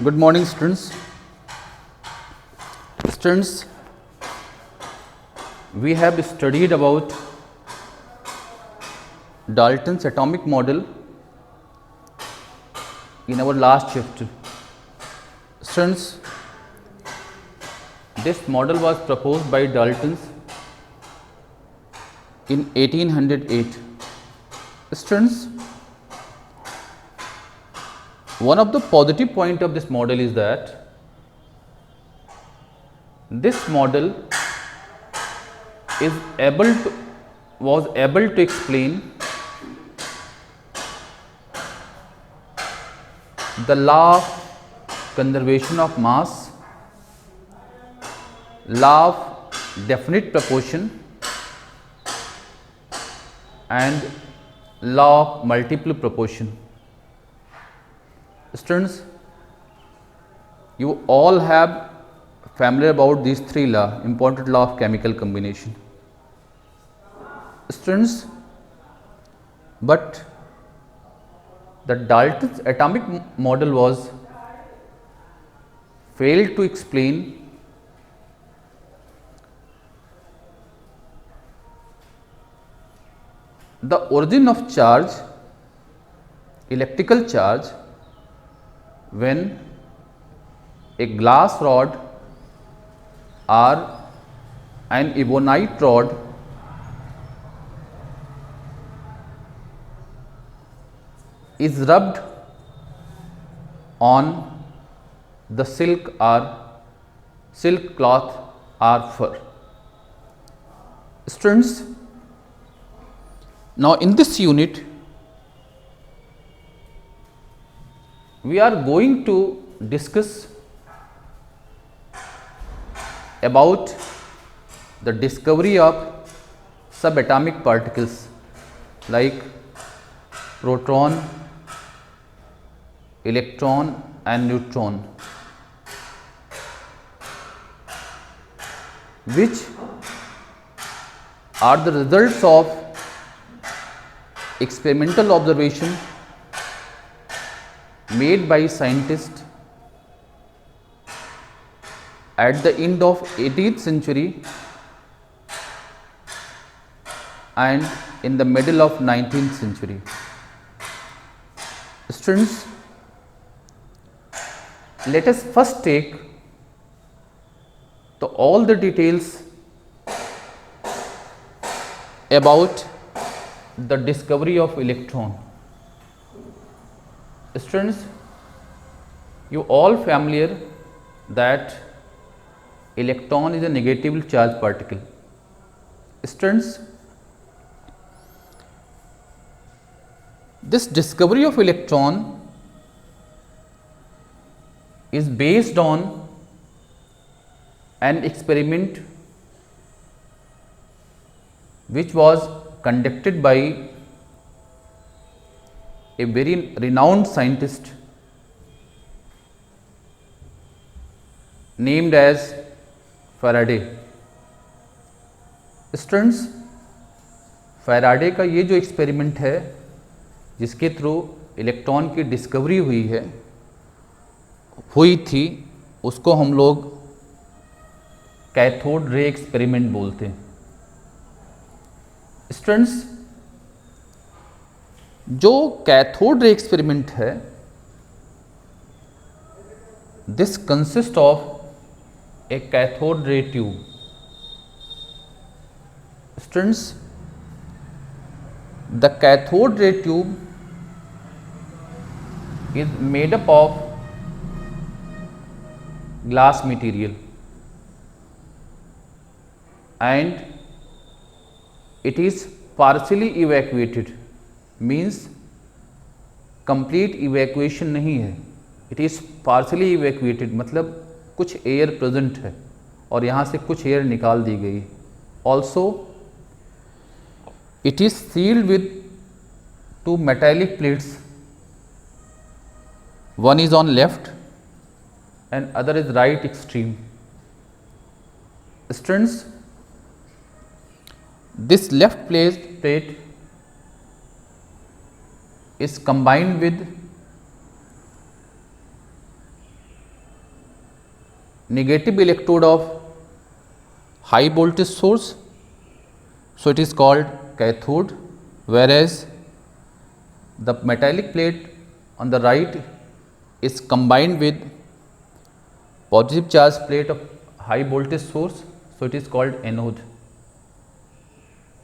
Good morning, students. Students, we have studied about Dalton's atomic model in our last chapter. Students, this model was proposed by Dalton in 1808. Students, one of the positive point of this model is that this model was able to explain the law of conservation of mass, law of definite proportion, and law of multiple proportion. Students, you all have familiar about these three laws, important law of chemical combination. Students, but the Dalton's atomic model was failed to explain the origin of charge, electrical charge, when a glass rod or an ebonite rod is rubbed on the silk cloth or fur. Students, now in this unit we are going to discuss about the discovery of subatomic particles like proton, electron and neutron, which are the results of experimental observation made by scientists at the end of 18th century and in the middle of 19th century. Students, let us first take all the details about the discovery of electron. Students, you all familiar that electron is a negatively charged particle. Students, this discovery of electron is based on an experiment which was conducted by a very renowned scientist named as Faraday. Students, Faraday का ये जो experiment है जिसके through electron की discovery हुई थी उसको हम लोग कैथोड रे एक्सपेरिमेंट बोलते हैं. स्टूडेंट्स, जो कैथोड रे एक्सपेरिमेंट है this consist of A cathode ray tube. Students, the cathode ray tube is made up of glass material and it is partially evacuated, means complete evacuation नहीं है, it is partially evacuated मतलब कुछ air present है और यहाँ से कुछ air निकाल दी गई. also it is sealed with two metallic plates, one is on left and other is right extreme. Students, this left plate is combined with negative electrode of high voltage source, so it is called cathode, whereas the metallic plate on the right is combined with positive charge plate of high voltage source, so it is called anode.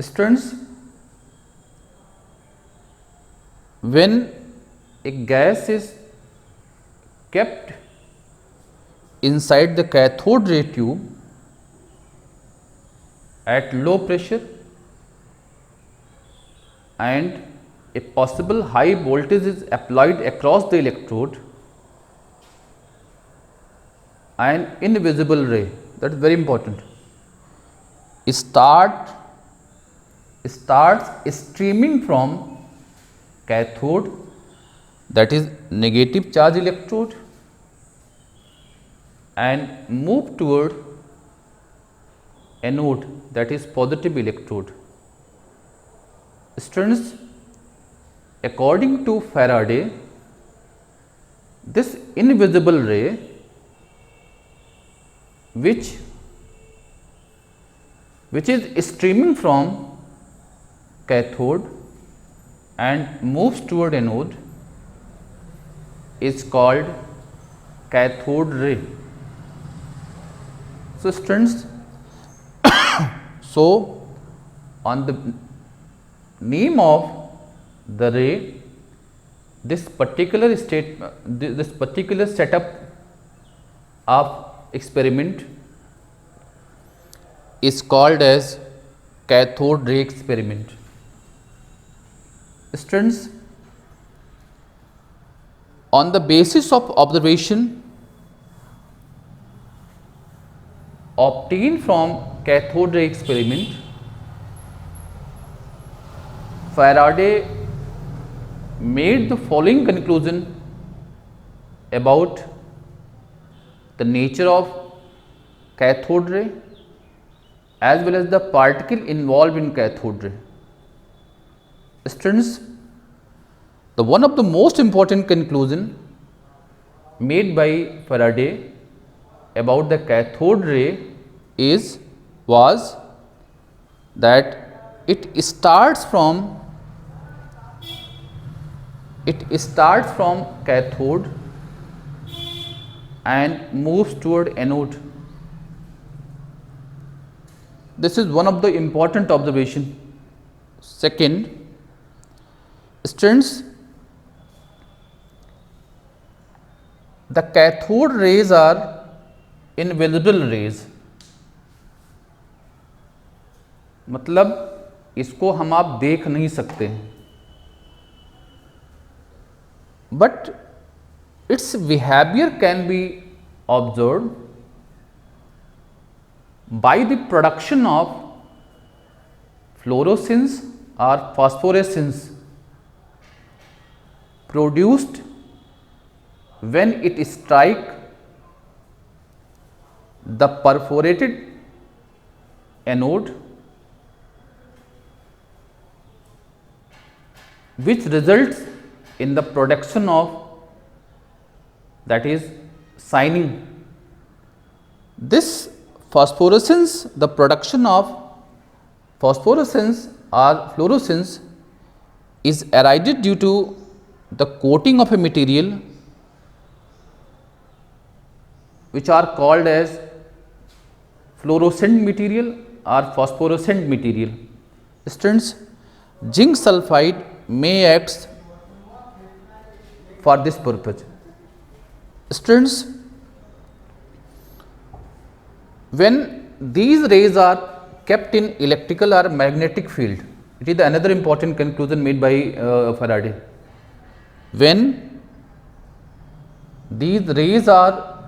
Students, when a gas is kept inside the cathode ray tube at low pressure and a possible high voltage is applied across the electrode, an invisible ray, that is very important, starts streaming from cathode, that is negative charge electrode, and move toward anode, that is positive electrode. Students, according to Faraday, this invisible ray which is streaming from cathode and moves toward anode is called cathode ray. So students, so on the name of the ray, this particular setup of experiment is called as cathode ray experiment. Students, on the basis of observation obtained from cathode ray experiment, Faraday made the following conclusion about the nature of cathode ray as well as the particle involved in cathode ray. Students, the one of the most important conclusion made by Faraday about the cathode ray was that it starts from cathode and moves toward anode. This is one of the important observation. Second, students, the cathode rays are invisible rays, मतलब इसको हम आप देख नहीं सकते हैं, but its behavior can be observed by the production of fluorescence or phosphorescence produced when it strikes the perforated anode, which results in the production of, that is, shining. This phosphorescence, the production of phosphorescence or fluorescence is arised due to the coating of a material which are called as fluorescent material or phosphorescent material. Students, zinc sulphide may act for this purpose. Students, when these rays are kept in electrical or magnetic field, it is another important conclusion made by Faraday. When these rays are,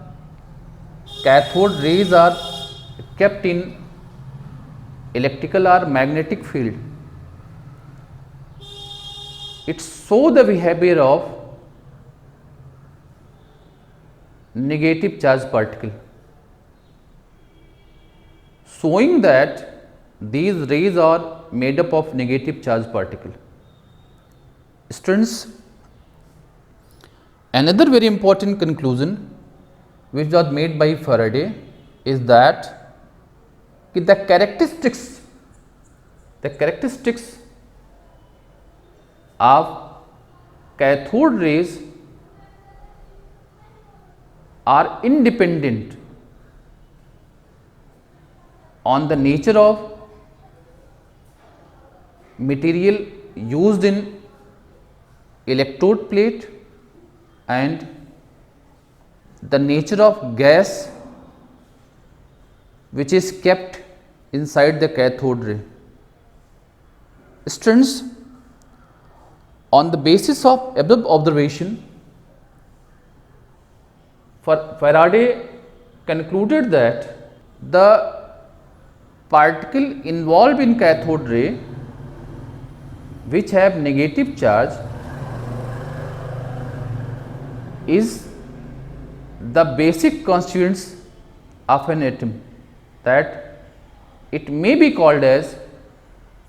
cathode rays are kept in electrical or magnetic field, it shows the behavior of negative charge particle, showing that these rays are made up of negative charge particle. Students, another very important conclusion which was made by Faraday is that the characteristics of cathode rays are independent on the nature of material used in electrode plate and the nature of gas which is kept inside the cathode ray. Students, on the basis of above observation, Faraday concluded that the particle involved in cathode ray which have negative charge is the basic constituents of an atom, that it may be called as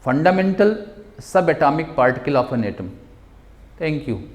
fundamental subatomic particle of an atom. Thank you.